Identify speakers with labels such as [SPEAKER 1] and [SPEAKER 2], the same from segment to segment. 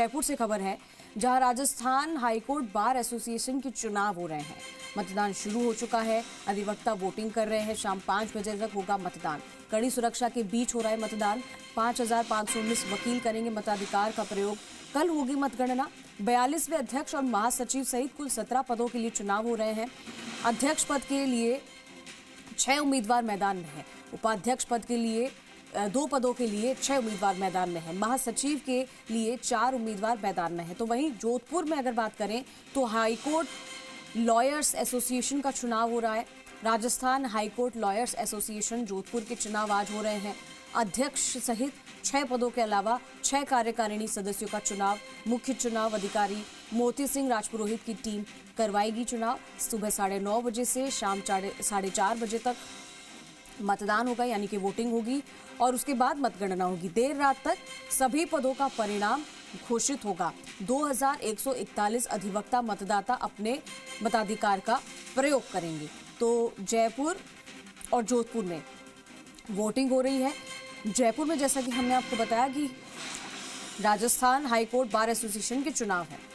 [SPEAKER 1] जयपुर से खबर है जहां राजस्थान हाईकोर्ट बार एसोसिएशन के चुनाव हो रहे हैं। मतदान शुरू हो चुका है। अधिवक्ता वोटिंग कर रहे हैं। शाम 5 बजे तक होगा मतदान। कड़ी सुरक्षा के बीच हो रहा है मतदान। 5519 वकील करेंगे मताधिकार का प्रयोग। कल होगी मतगणना। 42वें अध्यक्ष और महासचिव सहित कुल 17 पदों के लिए चुनाव हो रहे हैं। अध्यक्ष पद के लिए 6 उम्मीदवार मैदान में हैं। उपाध्यक्ष पद के लिए 2 पदों के लिए 6 उम्मीदवार मैदान में हैं। महासचिव के लिए 4 उम्मीदवार मैदान में हैं। तो वहीं जोधपुर में अगर बात करें तो हाईकोर्ट लॉयर्स एसोसिएशन का चुनाव हो रहा है। Rajasthan high court lawyers association Jodhpur के चुनाव आज हो रहे हैं। अध्यक्छ सहित 6 पदों के अलावा 6 कार्यकारिणी सदस्यों का चुनाव मुख्य चुनाव अधिकारी मोती सिंह राजपुरोहित की टीम करवाएगी। चुनाव सुबह 9:30 बजे से शाम 4:30 बजे तक मतदान होगा, यानी कि वोटिंग होगी और उसके बाद मतगणना होगी। देर रात तक सभी पदों का परिणाम घोषित होगा। 2141 अधिवक्ता मतदाता अपने मताधिकार का प्रयोग करेंगे। तो जयपुर और जोधपुर में वोटिंग हो रही है। जयपुर में जैसा कि हमने आपको बताया कि राजस्थान हाईकोर्ट बार एसोसिएशन के चुनाव है।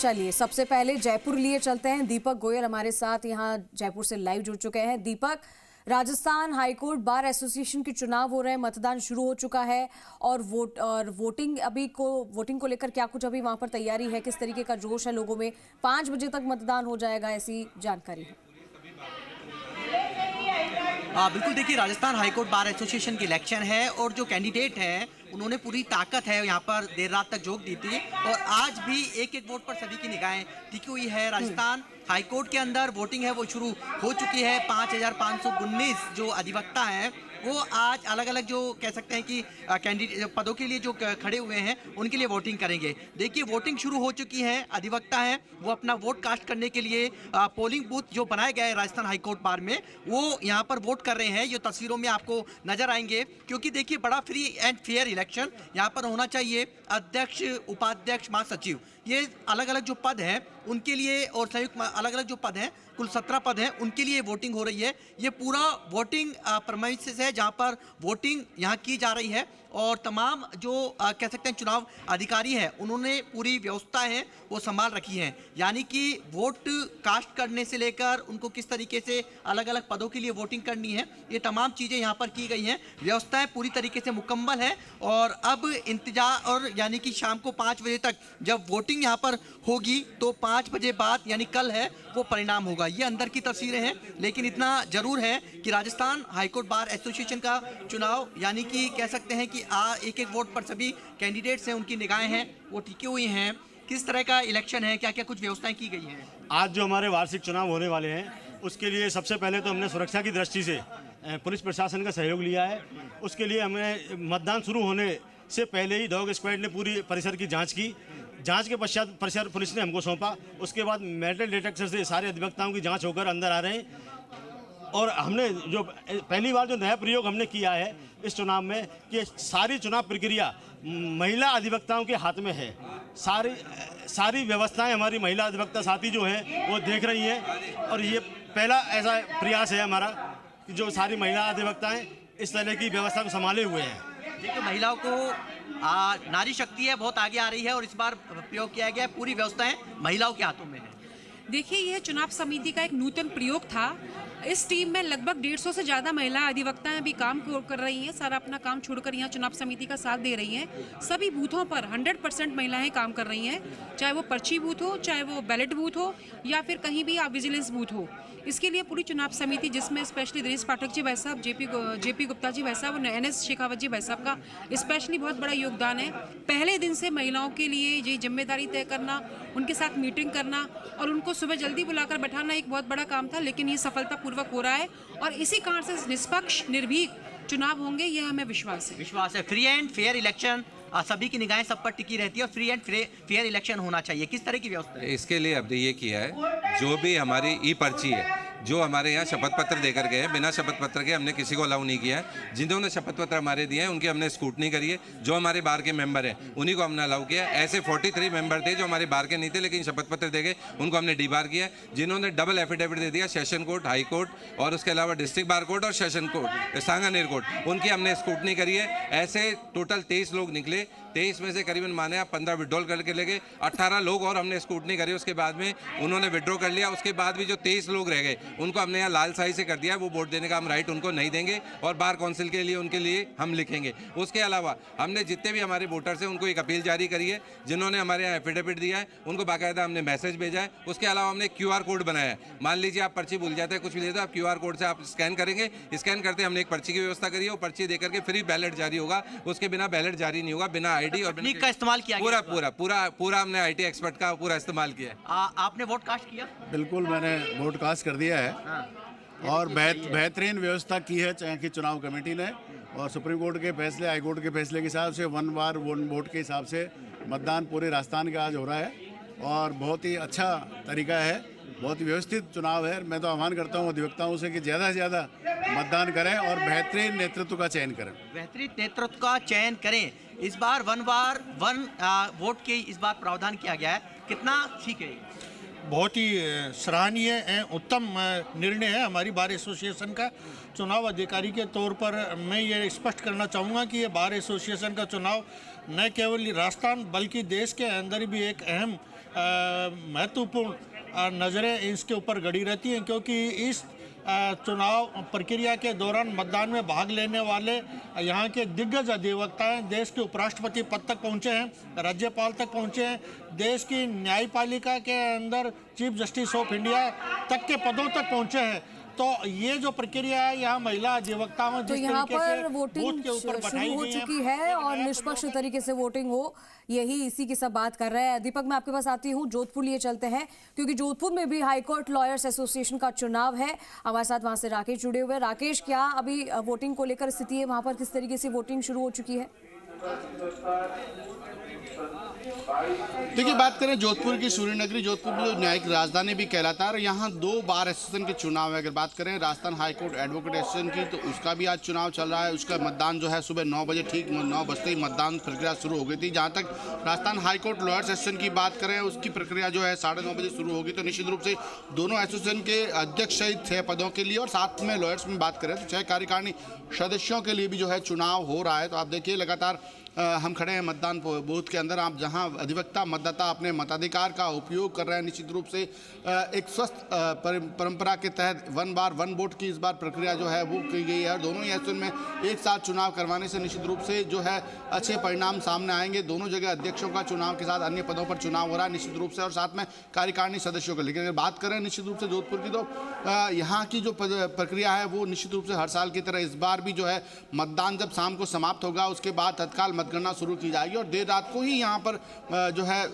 [SPEAKER 1] चलिए सबसे पहले जयपुर लिए चलते हैं। दीपक गोयल हमारे साथ यहाँ जयपुर से लाइव जुड़ चुके हैं। दीपक, राजस्थान हाईकोर्ट बार एसोसिएशन के चुनाव हो रहे हैं, मतदान शुरू हो चुका है और वोटिंग को लेकर क्या कुछ अभी वहां पर तैयारी है? किस तरीके का जोश है लोगों में? 5 बजे तक मतदान हो जाएगा, ऐसी जानकारी है।
[SPEAKER 2] बिल्कुल, देखिए राजस्थान हाईकोर्ट बार एसोसिएशन की इलेक्शन है और जो कैंडिडेट हैं उन्होंने पूरी ताकत है यहाँ पर देर रात तक झोंक दी थी और आज भी एक वोट पर सभी की निगाहें टिकी हुई है। राजस्थान हाईकोर्ट के अंदर वोटिंग है वो शुरू हो चुकी है। 5519 जो अधिवक्ता हैं वो आज अलग अलग जो कह सकते हैं कि कैंडिडेट पदों के लिए जो खड़े हुए हैं उनके लिए वोटिंग करेंगे। देखिए वोटिंग शुरू हो चुकी है। अधिवक्ता हैं वो अपना वोट कास्ट करने के लिए पोलिंग बूथ जो बनाया गया है राजस्थान हाईकोर्ट बार में वो यहाँ पर वोट कर रहे हैं। ये तस्वीरों में आपको नजर आएंगे क्योंकि देखिए बड़ा फ्री एंड फेयर इलेक्शन यहाँ पर होना चाहिए। अध्यक्ष, उपाध्यक्ष, महासचिव, ये अलग अलग जो पद हैं उनके लिए और संयुक्त अलग अलग जो पद हैं कुल 17 पद हैं उनके लिए वोटिंग हो रही है। ये पूरा वोटिंग प्रेमाइसेस है जहां पर वोटिंग यहां की जा रही है और तमाम जो कह सकते हैं चुनाव अधिकारी हैं उन्होंने पूरी व्यवस्था है वो संभाल रखी है। यानी कि वोट कास्ट करने से लेकर उनको किस तरीके से अलग अलग पदों के लिए वोटिंग करनी है ये तमाम चीज़ें यहाँ पर की गई हैं। व्यवस्थाएं पूरी तरीके से मुकम्मल है और अब इंतजार और यानी कि शाम को 5 बजे तक जब वोटिंग यहाँ पर होगी तो 5 बजे बाद यानी कल है वो परिणाम होगा। ये अंदर की तस्वीरें हैं, लेकिन इतना जरूर है कि राजस्थान हाईकोर्ट बार एसोसिएशन का चुनाव यानी कि कह सकते हैं कि एक वोट पर सभी कैंडिडेट्स हैं उनकी निगाहें हैं वो टिकी हुई हैं। किस तरह का इलेक्शन है, क्या क्या कुछ व्यवस्थाएं की गई हैं?
[SPEAKER 3] आज जो हमारे वार्षिक चुनाव होने वाले हैं उसके लिए सबसे पहले तो हमने सुरक्षा की दृष्टि से पुलिस प्रशासन का सहयोग लिया है। उसके लिए हमने मतदान शुरू होने से पहले ही डॉग स्क्वाड ने पूरी परिसर की जाँच की। जांच के पश्चात परिसर पुलिस ने हमको सौंपा। उसके बाद मेटल डिटेक्टर से सारे अधिवक्ताओं की जांच होकर अंदर आ रहे हैं और हमने जो पहली बार जो नया प्रयोग हमने किया है इस चुनाव में कि सारी चुनाव प्रक्रिया महिला अधिवक्ताओं के हाथ में है। सारी व्यवस्थाएं हमारी महिला अधिवक्ता साथी जो हैं वो देख रही हैं और ये पहला ऐसा प्रयास है हमारा कि जो सारी महिला अधिवक्ताएं इस तरह की व्यवस्था को संभाले हुए हैं।
[SPEAKER 2] देखिए महिलाओं को नारी शक्ति है बहुत आगे आ रही है और इस बार प्रयोग किया गया पूरी व्यवस्थाएं महिलाओं के हाथों में है।
[SPEAKER 4] देखिए यह चुनाव समिति का एक नूतन प्रयोग था। इस टीम में लगभग 150 से ज़्यादा महिला अधिवक्ताएं अभी काम कर रही हैं। सारा अपना काम छोड़कर यहाँ चुनाव समिति का साथ दे रही हैं। सभी बूथों पर 100% महिलाएं काम कर रही हैं, चाहे वो पर्ची बूथ हो, चाहे वो बैलेट बूथ हो या फिर कहीं भी विजिलेंस बूथ हो। इसके लिए पूरी चुनाव समिति जिसमें स्पेशली दिनेश पाठक जी भाई साहब, जेपी गुप्ता जी भाई साहब और NS शेखावत जी भाई साहब का स्पेशली बहुत बड़ा योगदान है। पहले दिन से महिलाओं के लिए ये जिम्मेदारी तय करना, उनके साथ मीटिंग करना और उनको सुबह जल्दी बुलाकर बैठाना एक बहुत बड़ा काम था, लेकिन ये सफलतापूर्वक हो रहा है और इसी कारण से निष्पक्ष निर्भीक चुनाव होंगे, यह हमें विश्वास है।
[SPEAKER 2] फ्री एंड फेयर इलेक्शन, सभी की निगाहें सब पर टिकी रहती है और फ्री एंड फेयर इलेक्शन होना चाहिए। किस तरह की व्यवस्था है?
[SPEAKER 5] इसके लिए अब ये किया है जो भी हमारी ई पर्ची है जो हमारे यहाँ शपथ पत्र देकर गए हैं, बिना शपथ पत्र के हमने किसी को अलाउ नहीं किया है। जिन्होंने शपथ पत्र हमारे दिए हैं उनकी हमने स्क्रूटनी करी है। जो हमारे बार के मेंबर हैं उन्हीं को हमने अलाउ किया। ऐसे 43 मेंबर थे जो हमारे बार के नहीं थे लेकिन शपथ पत्र दे गए, उनको हमने डीबार किया। जिन्होंने डबल एफिडेविट दे दिया, सेशन कोर्ट, हाई कोर्ट और उसके अलावा डिस्ट्रिक्ट बार कोर्ट और सेशन कोर्ट, सांगानेर कोर्ट, उनकी हमने स्क्रूटनी करी है। ऐसे टोटल 23 लोग निकले। 23 में से करीबन माने आप 15 विड्रॉल करके ले गए, 18 लोग और हमने स्क्रूटनी करी। उसके बाद में उन्होंने विड्रॉ कर लिया। उसके बाद भी जो 23 लोग रह गए उनको हमने यहाँ लाल शाही से कर दिया। वो वोट देने का हम राइट उनको नहीं देंगे और बार काउंसिल के लिए उनके लिए हम लिखेंगे। उसके अलावा हमने जितने भी हमारे वोटर्स हैं उनको एक अपील जारी करी है। जिन्होंने हमारे यहाँ एफिडेविट दिया है उनको बाकायदा हमने मैसेज भेजा है। उसके अलावा हमने QR कोड बनाया है। मान लीजिए आप पर्ची भूल जाते हैं, कुछ भी लेते हैं, आप QR कोड से आप स्कैन करेंगे। स्कैन करते हमने एक पर्ची की व्यवस्था करी है। वो पर्ची देकर के फ्री बैलेट जारी होगा। उसके बिना बैलेट जारी नहीं होगा, बिना ID और
[SPEAKER 2] तकनीक का इस्तेमाल किया
[SPEAKER 5] पूरा पूरा पूरा पूरा हमने IT एक्सपर्ट का पूरा इस्तेमाल किया है।
[SPEAKER 2] आपने वोट कास्ट किया?
[SPEAKER 6] बिल्कुल, मैंने वोट कास्ट कर दिया है। और बेहतरीन व्यवस्था की है चाहे कि चुनाव कमेटी ने, और सुप्रीम कोर्ट के फैसले, हाई कोर्ट के फैसले के हिसाब से वन बार वन वोट के हिसाब से मतदान पूरे राजस्थान का आज हो रहा है और बहुत ही अच्छा तरीका है, बहुत ही व्यवस्थित चुनाव है। मैं तो आह्वान करता हूँ अधिवक्ताओं से कि ज़्यादा से ज़्यादा मतदान करें और बेहतरीन नेतृत्व का चयन करें।
[SPEAKER 2] बेहतरीन नेतृत्व का चयन करें। इस बार वन वोट के इस बार प्रावधान किया गया है, कितना ठीक है?
[SPEAKER 7] बहुत ही सराहनीय है, उत्तम निर्णय है हमारी बार एसोसिएशन का। चुनाव अधिकारी के तौर पर मैं ये स्पष्ट करना चाहूँगा कि ये बार एसोसिएशन का चुनाव न केवल राजस्थान बल्कि देश के अंदर भी एक अहम महत्वपूर्ण नज़रें इसके ऊपर गड़ी रहती हैं, क्योंकि इस चुनाव प्रक्रिया के दौरान मतदान में भाग लेने वाले यहाँ के दिग्गज अधिवक्ताएं देश के उपराष्ट्रपति पद तक पहुँचे हैं, राज्यपाल तक पहुँचे हैं, देश की न्यायपालिका के अंदर चीफ जस्टिस ऑफ इंडिया तक के पदों तक पहुँचे हैं। तो ये जो प्रक्रिया है यहाँ महिला अधिवक्ताओं
[SPEAKER 1] तो यहाँ पर वोटिंग शुरू हो चुकी है और निष्पक्ष तरीके से वोटिंग हो, यही इसी की सब बात कर रहे हैं। दीपक, मैं आपके पास आती हूँ, जोधपुर लिए चलते हैं क्योंकि जोधपुर में भी हाईकोर्ट लॉयर्स एसोसिएशन का चुनाव है। हमारे साथ वहां से राकेश जुड़े हुए। राकेश, क्या अभी वोटिंग को लेकर स्थिति है वहां पर, किस तरीके से वोटिंग शुरू हो चुकी है?
[SPEAKER 6] देखिए, बात करें जोधपुर की, सूर्यनगरी जोधपुर जो न्यायिक राजधानी भी कहलाता है और यहाँ 2 बार एसोसिएशन के चुनाव है। अगर बात करें राजस्थान हाईकोर्ट एडवोकेट एसोसिएशन की तो उसका भी आज चुनाव चल रहा है। उसका मतदान जो है सुबह 9 बजे, ठीक 9 बजते ही मतदान प्रक्रिया शुरू हो गई थी। जहाँ तक राजस्थान हाईकोर्ट लॉयर्स एसोसिएशन की बात करें, उसकी प्रक्रिया जो है 9:30 बजे शुरू होगी। तो निश्चित रूप से दोनों एसोसिएशन के अध्यक्ष सहित 6 पदों के लिए और साथ में लॉयर्स में बात करें तो 6 कार्यकारिणी सदस्यों के लिए भी जो है चुनाव हो रहा है। तो आप देखिए लगातार हम खड़े हैं मतदान बूथ के अंदर, आप जहां अधिवक्ता मतदाता अपने मताधिकार का उपयोग कर रहे हैं। निश्चित रूप से एक स्वस्थ परंपरा के तहत वन बार वन वोट की इस बार प्रक्रिया जो है वो की गई है और दोनों ही एसोसिएशन में एक साथ चुनाव करवाने से निश्चित रूप से जो है अच्छे परिणाम सामने आएंगे। दोनों जगह अध्यक्षों का चुनाव के साथ अन्य पदों पर चुनाव हो रहा है निश्चित रूप से, और साथ में कार्यकारिणी सदस्यों का। लेकिन अगर बात करें निश्चित रूप से जोधपुर की, तो यहाँ की जो प्रक्रिया है वो निश्चित रूप से हर साल की तरह इस बार भी जो है मतदान जब शाम को समाप्त होगा उसके बाद तत्काल मतगणना शुरू की जाएगी और देर रात को ही यहाँ पर जो है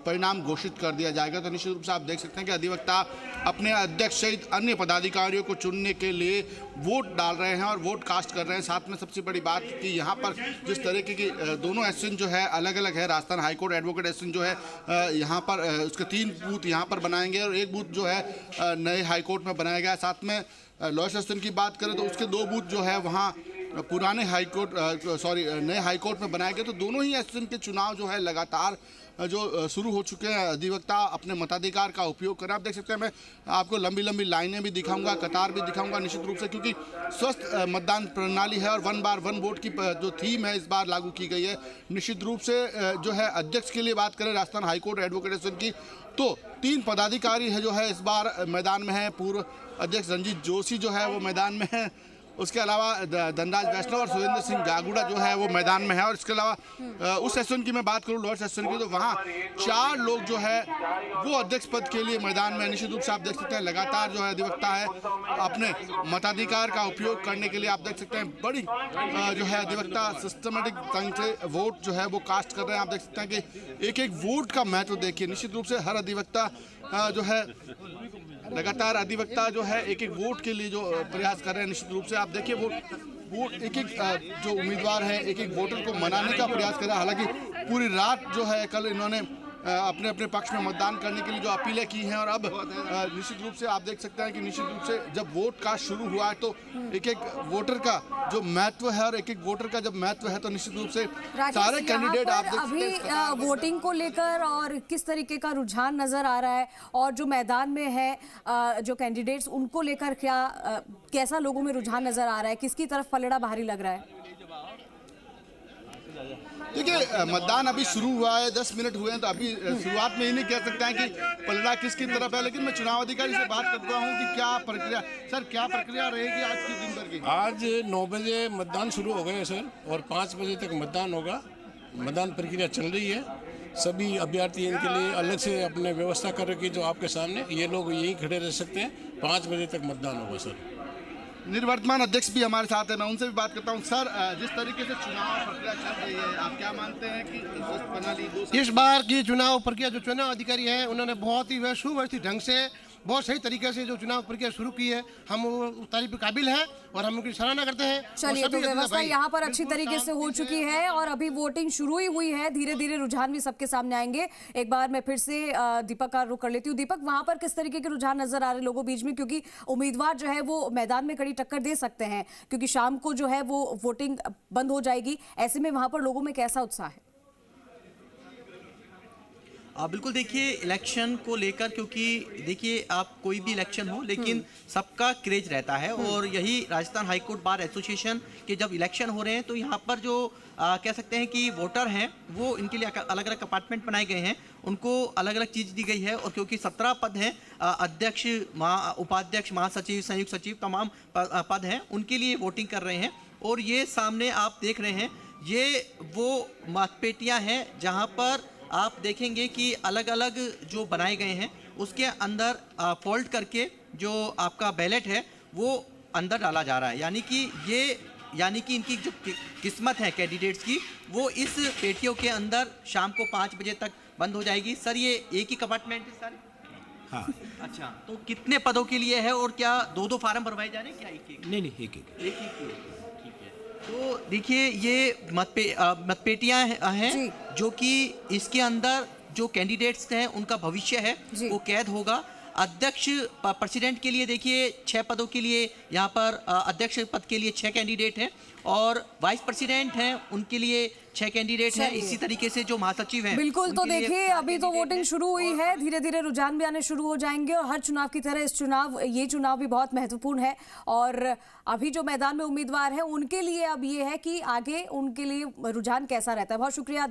[SPEAKER 6] परिणाम घोषित कर दिया जाएगा। तो निश्चित रूप से आप देख सकते हैं कि अधिवक्ता अपने अध्यक्ष सहित अन्य पदाधिकारियों को चुनने के लिए वोट डाल रहे हैं और वोट कास्ट कर रहे हैं। साथ में सबसे बड़ी बात कि यहाँ पर जिस तरीके की दोनों एसोसिएशन जो है अलग अलग है। राजस्थान हाईकोर्ट एडवोकेट एसोसिएशन जो है यहाँ पर उसके 3 बूथ यहाँ पर बनाएंगे और 1 बूथ जो है नए हाईकोर्ट में बनाया गया। साथ में लॉयर्स एसोसिएशन की बात करें तो उसके 2 बूथ जो है वहाँ पुराने नए हाईकोर्ट में बनाए गए। तो दोनों ही एसोसिएशन के चुनाव जो है लगातार जो शुरू हो चुके हैं। अधिवक्ता अपने मताधिकार का उपयोग कर रहे हैं। आप देख सकते हैं, मैं आपको लंबी लंबी लाइनें भी दिखाऊंगा, कतार भी दिखाऊंगा निश्चित रूप से, क्योंकि स्वस्थ मतदान प्रणाली है और वन बार वन वोट की जो थीम है इस बार लागू की गई है। निश्चित रूप से जो है अध्यक्ष के लिए बात करें राजस्थान हाईकोर्ट एडवोकेट एसोसिएशन की, तो 3 पदाधिकारी है जो है इस बार मैदान में है। पूर्व अध्यक्ष रंजीत जोशी जो है वो मैदान में है, उसके अलावा धनराज वैष्णव और सुरेंद्र सिंह गागुड़ा जो है वो मैदान में है। और इसके अलावा उस सेशन की मैं बात करूं लॉयर्स सेशन की, तो वहाँ 4 लोग जो है वो अध्यक्ष पद के लिए मैदान में। निश्चित रूप से आप देख सकते हैं लगातार जो है अधिवक्ता है अपने मताधिकार का उपयोग करने के लिए आप देख सकते हैं बड़ी जो है अधिवक्ता सिस्टमेटिक ढंग से वोट जो है वो कास्ट कर रहे हैं। आप देख सकते हैं कि एक एक वोट का महत्व देखिए। निश्चित रूप से हर अधिवक्ता जो है लगातार अधिवक्ता जो है एक एक वोट के लिए जो प्रयास कर रहे हैं। निश्चित रूप से आप देखिए वोट एक एक जो उम्मीदवार है एक एक वोटर को मनाने का प्रयास कर रहा है। हालांकि पूरी रात जो है कल इन्होंने अपने अपने पक्ष में मतदान करने के लिए जो अपीलें की हैं। और अब निश्चित रूप से आप देख सकते हैं कि निश्चित रूप से जब वोट कास्ट शुरू हुआ है तो एक एक वोटर का जो महत्व है और एक एक वोटर का जब महत्व है तो निश्चित रूप से सारे कैंडिडेट आप देख सकते हैं
[SPEAKER 1] अभी वोटिंग को लेकर और किस तरीके का रुझान नजर आ रहा है, और जो मैदान में है जो कैंडिडेट्स उनको लेकर कैसा लोगों में रुझान नजर आ रहा है, किसकी तरफ पलड़ा भारी लग रहा है?
[SPEAKER 6] देखिए, मतदान अभी शुरू हुआ है, 10 मिनट हुए हैं, तो अभी शुरुआत में ही नहीं कह सकते हैं कि पलड़ा किसकी तरफ है। लेकिन मैं चुनाव अधिकारी से बात करता हूं कि क्या प्रक्रिया, सर क्या प्रक्रिया रहेगी आज के दिन भर की?
[SPEAKER 8] आज 9 बजे मतदान शुरू हो गए सर, और 5 बजे तक मतदान होगा। मतदान प्रक्रिया चल रही है। सभी अभ्यर्थी इनके लिए अलग से अपने व्यवस्था कर रखी, जो आपके सामने ये लोग यहीं खड़े रह सकते हैं। 5 बजे तक मतदान होगा सर।
[SPEAKER 6] निर्वर्तमान अध्यक्ष भी हमारे साथ है, मैं उनसे भी बात करता हूं। सर, जिस तरीके से चुनाव प्रक्रिया चल रही है, आप क्या मानते हैं कि
[SPEAKER 9] इस बार की चुनाव प्रक्रिया जो चुनाव अधिकारी हैं उन्होंने बहुत ही सुव्यवस्थित ढंग से बहुत सही तरीके से जो चुनाव प्रक्रिया शुरू की है, हम तारीफ के काबिल हैं और हम उनकी सराहना करते हैं।
[SPEAKER 1] चलिए, तो व्यवस्था यहाँ पर अच्छी तरीके से हो चुकी है और अभी वोटिंग शुरू ही हुई है। धीरे धीरे रुझान भी सबके सामने आएंगे। एक बार मैं फिर से दीपक का रुख कर लेती हूँ। दीपक, वहां पर किस तरीके के रुझान नजर आ रहे हैं लोगों बीच में, क्योंकि उम्मीदवार जो है वो मैदान में कड़ी टक्कर दे सकते हैं, क्योंकि शाम को जो है वो वोटिंग बंद हो जाएगी। ऐसे में वहां पर लोगों में कैसा उत्साह है?
[SPEAKER 2] बिल्कुल, देखिए इलेक्शन को लेकर, क्योंकि देखिए आप कोई भी इलेक्शन हो लेकिन सबका क्रेज रहता है, और यही राजस्थान हाईकोर्ट बार एसोसिएशन के जब इलेक्शन हो रहे हैं तो यहाँ पर जो कह सकते हैं कि वोटर हैं वो इनके लिए अलग अलग अपार्टमेंट बनाए गए हैं, उनको अलग अलग चीज़ दी गई है। और क्योंकि 17 पद हैं, अध्यक्ष, उपाध्यक्ष, महासचिव, संयुक्त सचिव, तमाम पद हैं, उनके लिए वोटिंग कर रहे हैं। और ये सामने आप देख रहे हैं, ये वो मतपेटियाँ हैं जहाँ पर आप देखेंगे कि अलग अलग जो बनाए गए हैं उसके अंदर फोल्ड करके जो आपका बैलेट है वो अंदर डाला जा रहा है। यानी कि इनकी जो किस्मत है कैंडिडेट्स की, वो इस पेटियों के अंदर शाम को 5 बजे तक बंद हो जाएगी। सर, ये एक ही कंपार्टमेंट है सर?
[SPEAKER 10] हाँ।
[SPEAKER 2] अच्छा, तो कितने पदों के लिए है और क्या 2-2 फार्म भरवाए जा रहे हैं, क्या एक?
[SPEAKER 10] नहीं, एक।
[SPEAKER 2] तो देखिए, ये मतपेटियां हैं जो कि इसके अंदर जो कैंडिडेट्स हैं उनका भविष्य है वो कैद होगा। अध्यक्ष प्रेसिडेंट के लिए देखिए 6 पदों के लिए यहाँ पर अध्यक्ष पद के लिए 6 कैंडिडेट हैं, और वाइस प्रेसिडेंट हैं उनके लिए 6 कैंडिडेट हैं। इसी तरीके से जो महासचिव हैं,
[SPEAKER 1] बिल्कुल। तो देखिए, अभी तो वोटिंग शुरू हुई है, धीरे धीरे रुझान भी आने शुरू हो जाएंगे, और हर चुनाव की तरह ये चुनाव भी बहुत महत्वपूर्ण है। और अभी जो मैदान में उम्मीदवार हैं उनके लिए अब ये है कि आगे उनके लिए रुझान कैसा रहता है। बहुत शुक्रिया।